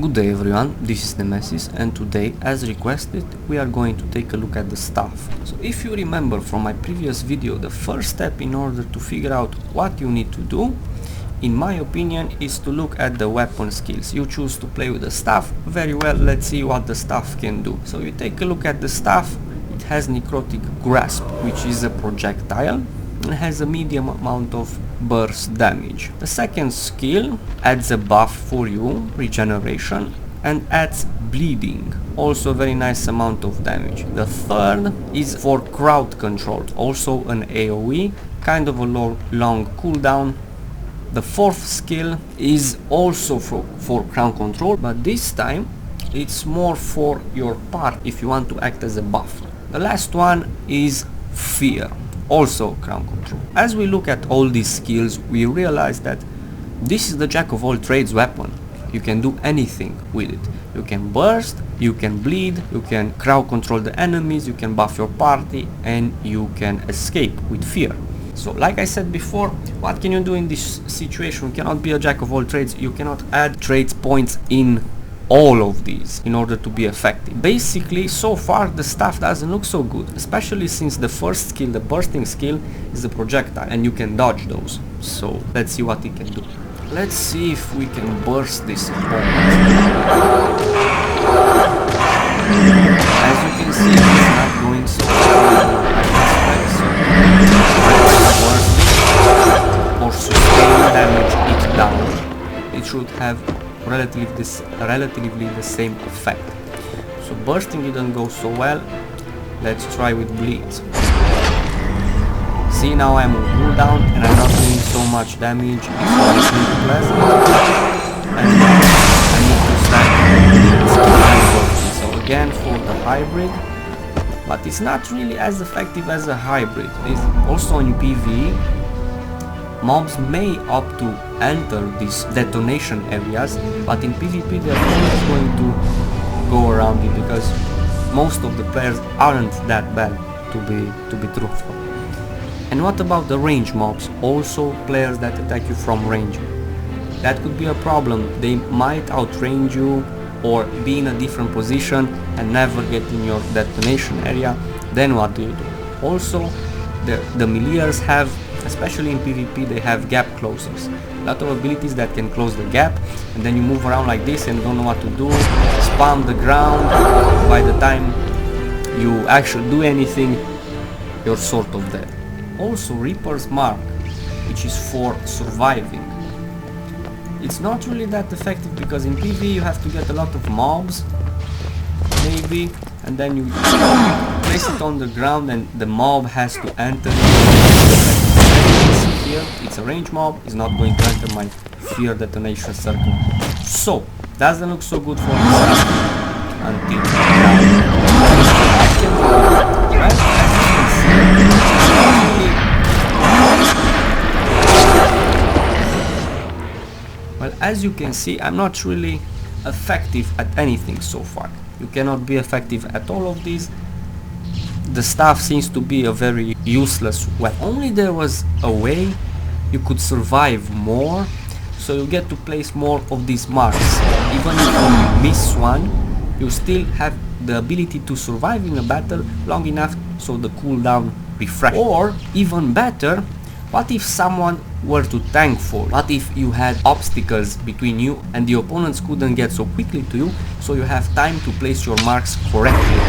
Good day everyone, this is Nemesis, and today, as requested, we are going to take a look at the staff. So if you remember from my previous video, the first step in order to figure out what you need to do, in my opinion, is to look at the weapon skills. You choose to play with the staff, very well, let's see what the staff can do. So you take a look at the staff. It has Necrotic Grasp, which is a projectile, and has a medium amount of burst damage. The second skill adds a buff for you, regeneration, and adds bleeding, also a very nice amount of damage. The third is for crowd control, also an AoE, kind of a long cooldown. The fourth skill is also for crowd control, but this time it's more for your part if you want to act as a buff. The last one is fear, also crowd control. As we look at all these skills, we realize that this is the jack of all trades weapon. You can do anything with it. You can burst, you can bleed, you can crowd control the enemies, you can buff your party, and you can escape with fear. So like I said before, what can you do in this situation? You cannot be a jack of all trades. You cannot add trades points in all of these in order to be effective. Basically, so far the stuff doesn't look so good, especially since the first skill, the bursting skill, is a projectile and you can dodge those. So let's see what it can do. Let's see if we can burst this opponent. As you can see, it's not going so well. Or sustain damage it down. It should have relatively the same effect. So bursting didn't go so well. Let's try with bleed. See, now I'm on cooldown and I'm not doing so much damage. It's really pleasant. And I need to stack bleed. So again for the hybrid, but it's not really as effective as a hybrid. It's also in PvE. Mobs may opt to enter these detonation areas, but in PvP they're always going to go around it because most of the players aren't that bad, to be truthful. And what about the range mobs? Also players that attack you from range. That could be a problem. They might outrange you or be in a different position and never get in your detonation area. Then what do you do? Also, the meleeers have, especially in PvP, they have gap closers. A lot of abilities that can close the gap, and then you move around like this and don't know what to do, spam the ground. By the time you actually do anything, you're sort of dead. Also, Reaper's Mark, which is for surviving. It's not really that effective because in PvE you have to get a lot of mobs, maybe, and then you place it on the ground and the mob has to enter. Here, it's a range mob, it's not going to enter my fear detonation circle. So, doesn't look so good for me until well, as you can see, I'm not really effective at anything so far. You cannot be effective at all of these. The staff seems to be a very useless weapon. Only there was a way you could survive more, so you get to place more of these marks. Even if you miss one, you still have the ability to survive in a battle long enough so the cooldown refresh. Or even better, what if someone were to tank for? What if you had obstacles between you and the opponents couldn't get so quickly to you, so you have time to place your marks correctly?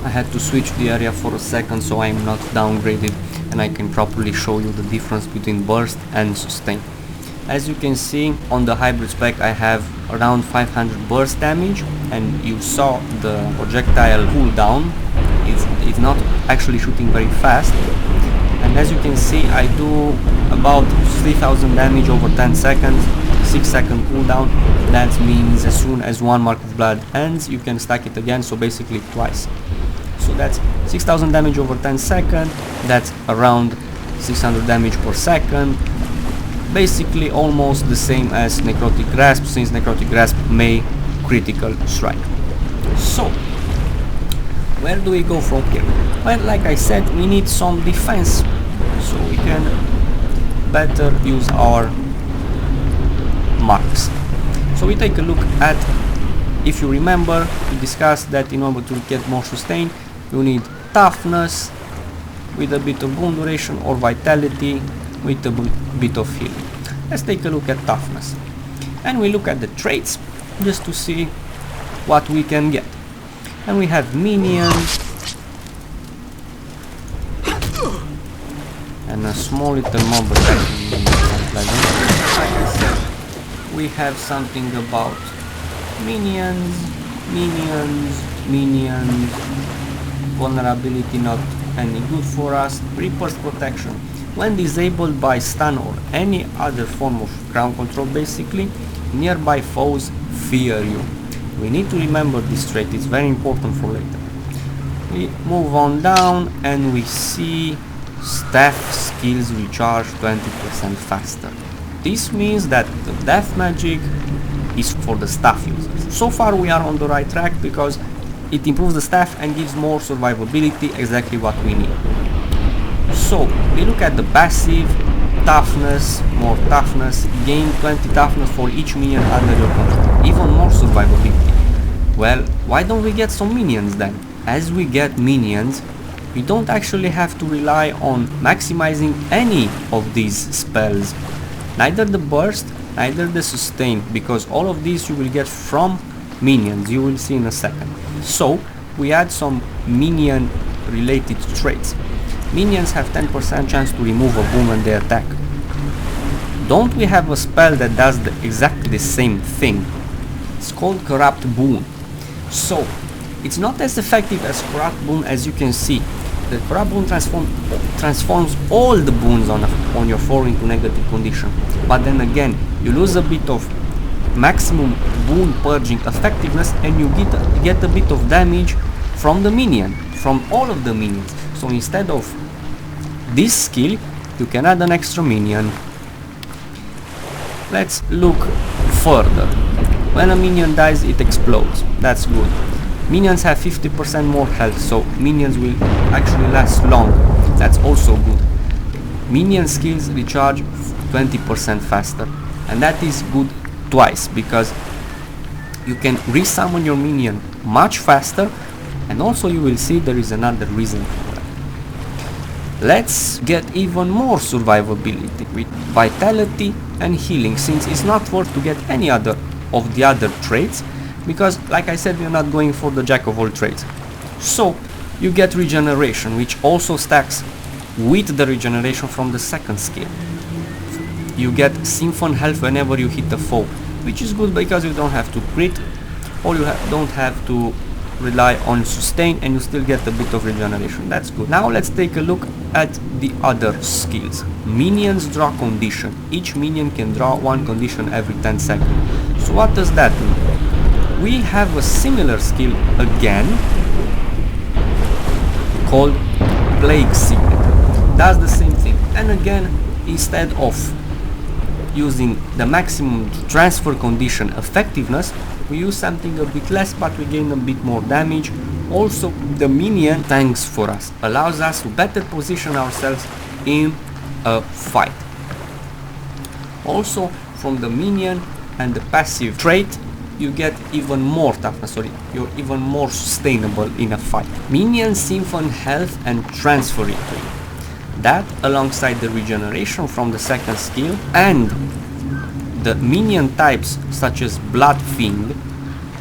I had to switch the area for a second so I'm not downgraded and I can properly show you the difference between burst and sustain. As you can see, on the hybrid spec I have around 500 burst damage, and you saw the projectile cooldown. It's not actually shooting very fast, and as you can see I do about 3000 damage over 10 seconds, 6-second cooldown. That means as soon as one mark of blood ends you can stack it again, so basically twice. So that's 6000 damage over 10 seconds, that's around 600 damage per second. Basically almost the same as Necrotic Grasp, since Necrotic Grasp may critical strike. So, where do we go from here? Well, like I said, we need some defense, so we can better use our marks. So we take a look at if you remember, we discussed that in order to get more sustain, you need toughness with a bit of boon duration, or vitality with a bit of healing. Let's take a look at toughness. And we look at the traits just to see what we can get. And we have minions and a small little mob attacking like that. We have something about minions, vulnerability not any good for us, Reaper's protection. When disabled by stun or any other form of ground control, basically, nearby foes fear you. We need to remember this trait, it's very important for later. We move on down and we see staff skills recharge 20% faster. This means that the death magic is for the staff users. So far we are on the right track because it improves the staff and gives more survivability, exactly what we need. So we look at the passive, toughness, more toughness, gain 20 toughness for each minion under your control, even more survivability. Well, why don't we get some minions then? As we get minions, we don't actually have to rely on maximizing any of these spells, neither the burst, neither the sustain, because all of these you will get from minions, you will see in a second. So we add some minion related traits. Minions have 10% chance to remove a boon when they attack. Don't we have a spell that does exactly the same thing? It's called Corrupt Boon. So it's not as effective as Corrupt Boon, as you can see. The Corrupt Boon transforms all the boons on your foe into negative condition. But then again, you lose a bit of maximum boon purging effectiveness and you get a bit of damage from the minion, from all of the minions. So instead of this skill, you can add an extra minion. Let's look further. When a minion dies, it explodes. That's good. Minions have 50% more health, so minions will actually last longer. That's also good. Minion skills recharge 20% faster, and that is good twice, because you can resummon your minion much faster, and also you will see there is another reason for that. Let's get even more survivability with vitality and healing, since it's not worth to get any other of the other traits, because like I said, we are not going for the jack of all trades. So you get regeneration, which also stacks with the regeneration from the second skill. You get Symphon health whenever you hit a foe, which is good because you don't have to crit, or you don't have to rely on sustain, and you still get a bit of regeneration. That's good. Now let's take a look at the other skills. Minions draw condition. Each minion can draw one condition every 10 seconds. So what does that mean? We have a similar skill again called Plague Signet. Does the same thing, and again, instead of using the maximum transfer condition effectiveness, we use something a bit less, but we gain a bit more damage. Also, the minion tanks for us, allows us to better position ourselves in a fight. Also, from the minion and the passive trait, you get even more toughness, or you're even more sustainable in a fight. Minions Symphon health and transfer it to you. That, alongside the regeneration from the second skill and the minion types such as Blood Fiend,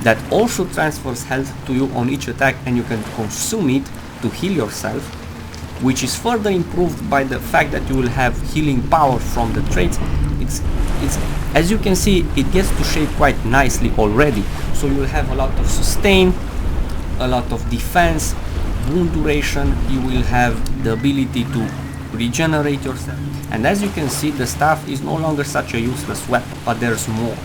that also transfers health to you on each attack, and you can consume it to heal yourself, which is further improved by the fact that you will have healing power from the traits. It's as you can see, it gets to shape quite nicely already, so you will have a lot of sustain, a lot of defense, boon duration, you will have the ability to regenerate yourself, and as you can see, the staff is no longer such a useless weapon, but there's more.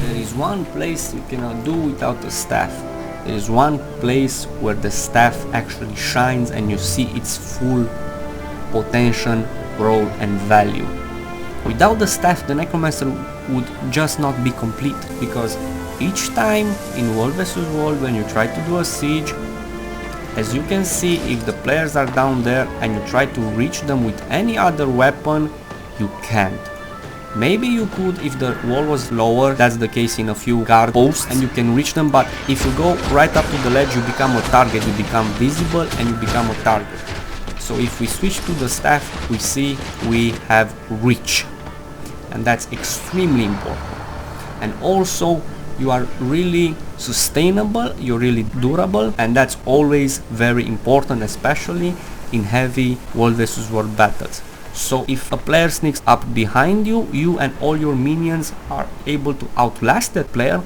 There is one place you cannot do without the staff. There is one place where the staff actually shines and you see its full potential, role and value. Without the staff, the Necromancer would just not be complete, because each time in World vs World, when you try to do a siege, As you can see, if the players are down there and you try to reach them with any other weapon, you can't. Maybe you could if the wall was lower, that's the case in a few guard posts, and you can reach them, but if you go right up to the ledge, you become a target, you become visible and you become a target. So if we switch to the staff, we see we have reach, and that's extremely important. And also you are really sustainable, you're really durable, and that's always very important, especially in heavy world versus world battles. So if a player sneaks up behind you, you and all your minions are able to outlast that player,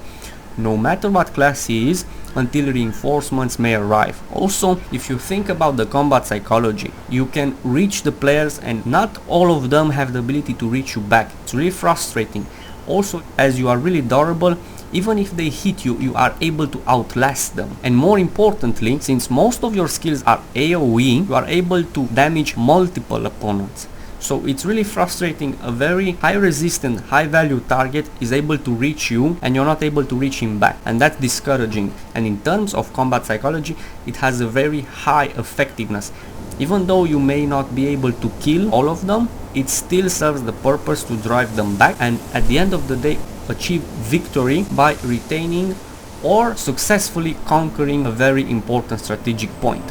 no matter what class he is, until reinforcements may arrive. Also, if you think about the combat psychology, you can reach the players and not all of them have the ability to reach you back. It's really frustrating. Also, as you are really durable, even if they hit you, you are able to outlast them. And more importantly, since most of your skills are AoE, you are able to damage multiple opponents. So it's really frustrating. A very high resistant, high value target is able to reach you and you're not able to reach him back, and that's discouraging. And in terms of combat psychology, it has a very high effectiveness. Even though you may not be able to kill all of them, it still serves the purpose to drive them back, and at the end of the day achieve victory by retaining or successfully conquering a very important strategic point.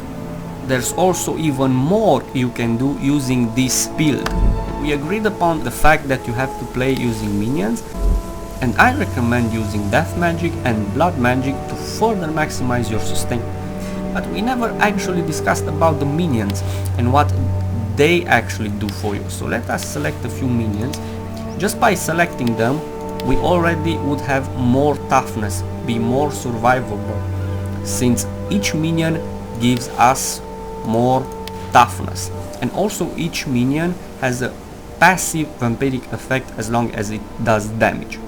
There's also even more you can do using this build. We agreed upon the fact that you have to play using minions, and I recommend using death magic and blood magic to further maximize your sustain. But we never actually discussed about the minions and what they actually do for you. So let us select a few minions. Just by selecting them, we already would have more toughness, be more survivable, since each minion gives us more toughness. And also each minion has a passive vampiric effect as long as it does damage.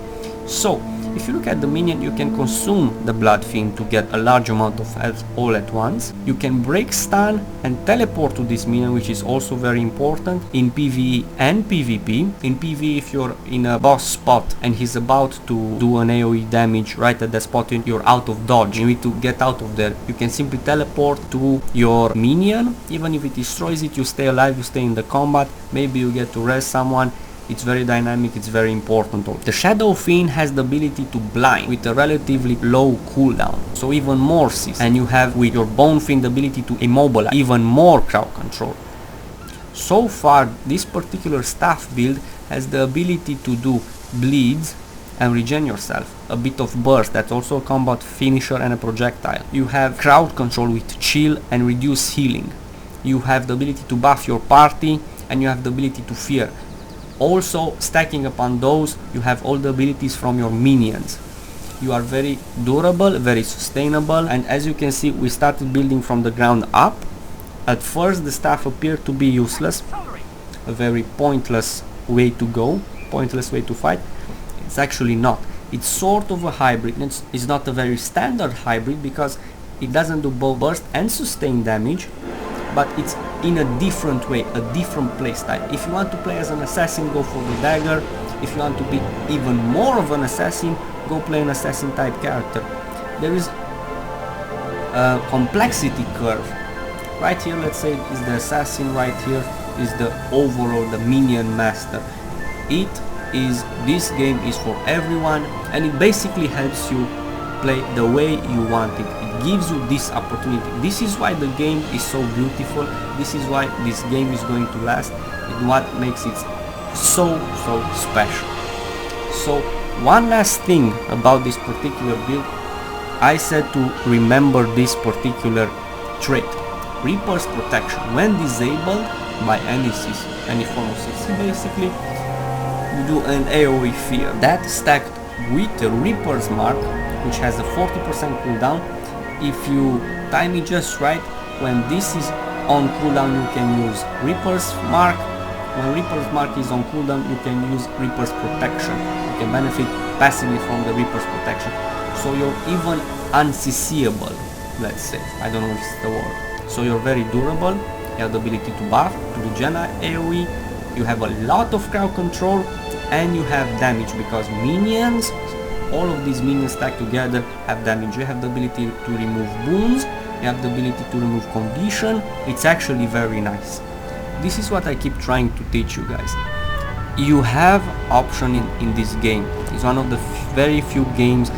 So if you look at the minion, you can consume the Blood Fiend to get a large amount of health all at once. You can break stun and teleport to this minion, which is also very important in PvE and PvP. In PvE, if you're in a boss spot and he's about to do an AoE damage right at the spot you're out of dodge, you need to get out of there, you can simply teleport to your minion. Even if it destroys it, you stay alive, you stay in the combat, maybe you get to rest someone. It's very dynamic, it's very important. The Shadow Fiend has the ability to blind with a relatively low cooldown, so even more CC. And you have with your Bone Fiend the ability to immobilize, even more crowd control. So far, this particular staff build has the ability to do bleeds and regen yourself, a bit of burst, that's also a combat finisher and a projectile. You have crowd control with chill and reduce healing. You have the ability to buff your party, and you have the ability to fear. Also, stacking upon those, you have all the abilities from your minions. You are very durable, very sustainable, and as you can see, we started building from the ground up. At first the staff appeared to be useless, a very pointless way to go, pointless way to fight. It's actually not. It's sort of a hybrid. It's not a very standard hybrid because it doesn't do both burst and sustain damage, but it's in a different way, a different playstyle. If you want to play as an assassin, go for the dagger. If you want to be even more of an assassin, go play an assassin type character. There is a complexity curve. Right here, let's say, is the assassin, right here is the overall, the minion master. This game is for everyone, and it basically helps you play the way you want it. It gives you this opportunity. This is why the game is so beautiful. This is why this game is going to last, and what makes it so special. So one last thing about this particular build, I said to remember this particular trait, Reaper's Protection. When disabled by any CC, any form of CC, basically you do an AoE fear. That stacked with the Reaper's Mark, which has a 40% cooldown. If you time it just right, when this is on cooldown, you can use Reaper's Mark. When Reaper's Mark is on cooldown, you can use Reaper's Protection. You can benefit passively from the Reaper's Protection. So you're even unCCable, let's say. I don't know if it's the word. So you're very durable. You have the ability to buff, to regen AoE. You have a lot of crowd control, and you have damage because minions, all of these minions stacked together have damage. You have the ability to remove boons, you have the ability to remove condition. It's actually very nice. This is what I keep trying to teach you guys. You have option in this game. It's one of the very few games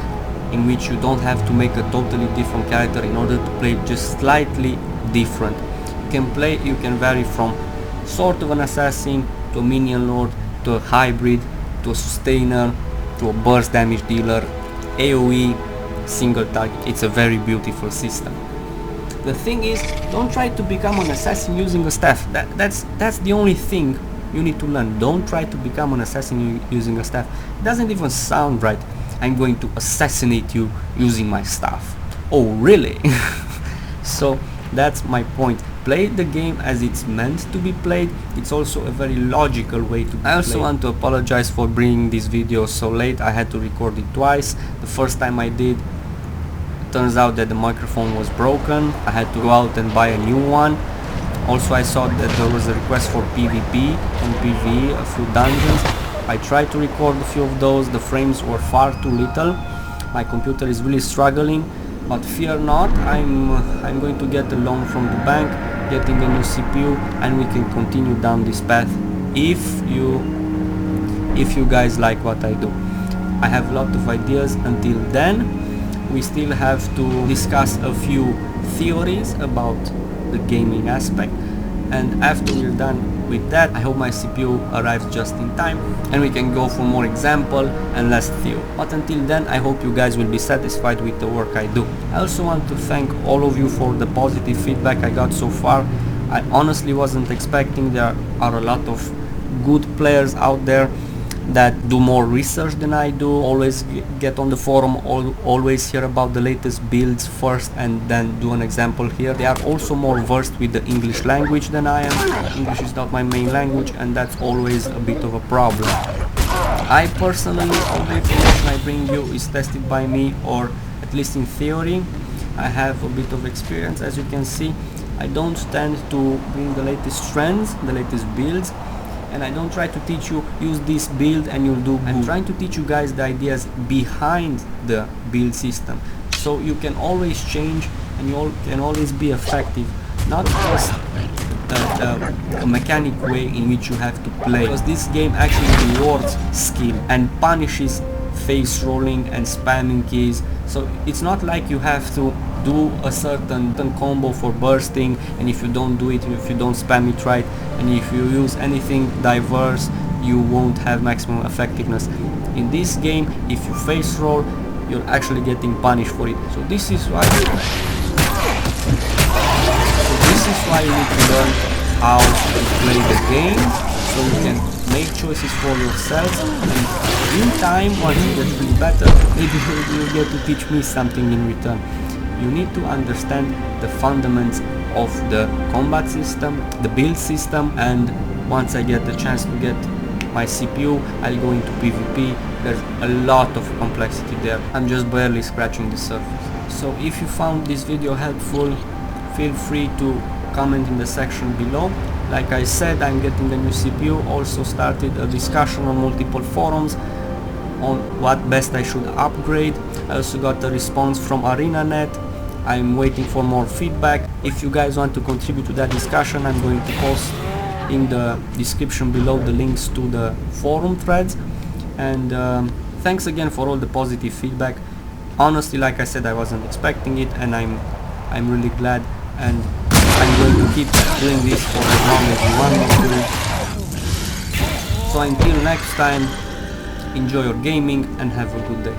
in which you don't have to make a totally different character in order to play just slightly different. You can vary from sort of an assassin to a minion lord to a hybrid to a sustainer to a burst damage dealer, AoE, single target. It's a very beautiful system. The thing is, don't try to become an assassin using a staff. That's the only thing you need to learn. Don't try to become an assassin using a staff. It doesn't even sound right. I'm going to assassinate you using my staff. Oh really? So that's my point. Play the game as it's meant to be played. It's also a very logical way to be played. I also want to apologize for bringing this video so late. I had to record it twice. The first time I did, turns out that the microphone was broken. I had to go out and buy a new one. Also I saw that there was a request for PvP and PvE, a few dungeons. I tried to record a few of those. The frames were far too little. My computer is really struggling, but fear not, I'm going to get a loan from the bank, getting a new CPU, and we can continue down this path if you guys like what I do. I have a lot of ideas. Until then, we still have to discuss a few theories about the gaming aspect, and after we're done with that, I hope my CPU arrives just in time and we can go for more example and less theory. But until then, I hope you guys will be satisfied with the work I do. I also want to thank all of you for the positive feedback I got so far. I honestly wasn't expecting. There are a lot of good players out there that do more research than I do, always get on the forum, always hear about the latest builds first and then do an example here. They are also more versed with the English language than I am. English is not my main language, and that's always a bit of a problem. I personally, all the information I bring you is tested by me, or at least in theory. I have a bit of experience, as you can see. I don't tend to bring the latest trends, the latest builds, and I don't try to teach you use this build and you'll do good. I'm trying to teach you guys the ideas behind the build system, so you can always change and you can always be effective, not just a mechanic way in which you have to play, because this game actually rewards skill and punishes face rolling and spamming keys. So it's not like you have to do a certain combo for bursting, and if you don't do it, if you don't spam it right, and if you use anything diverse, you won't have maximum effectiveness. In this game, if you face roll, you're actually getting punished for it. So this is why you need to learn how to play the game, so you can make choices for yourself, and in time, once you get really better, maybe you'll get to teach me something in return. You need to understand the fundamentals of the combat system, the build system, and once I get the chance to get my CPU, I'll go into PvP. There's a lot of complexity there. I'm just barely scratching the surface. So if you found this video helpful, feel free to comment in the section below. Like I said, I'm getting a new CPU. Also started a discussion on multiple forums on what best I should upgrade. I also got a response from ArenaNet. I'm waiting for more feedback. If you guys want to contribute to that discussion, I'm going to post in the description below the links to the forum threads. And thanks again for all the positive feedback. Honestly, like I said, I wasn't expecting it, and I'm really glad, and I'm going to keep doing this for as long as you want me to. So until next time, enjoy your gaming and have a good day.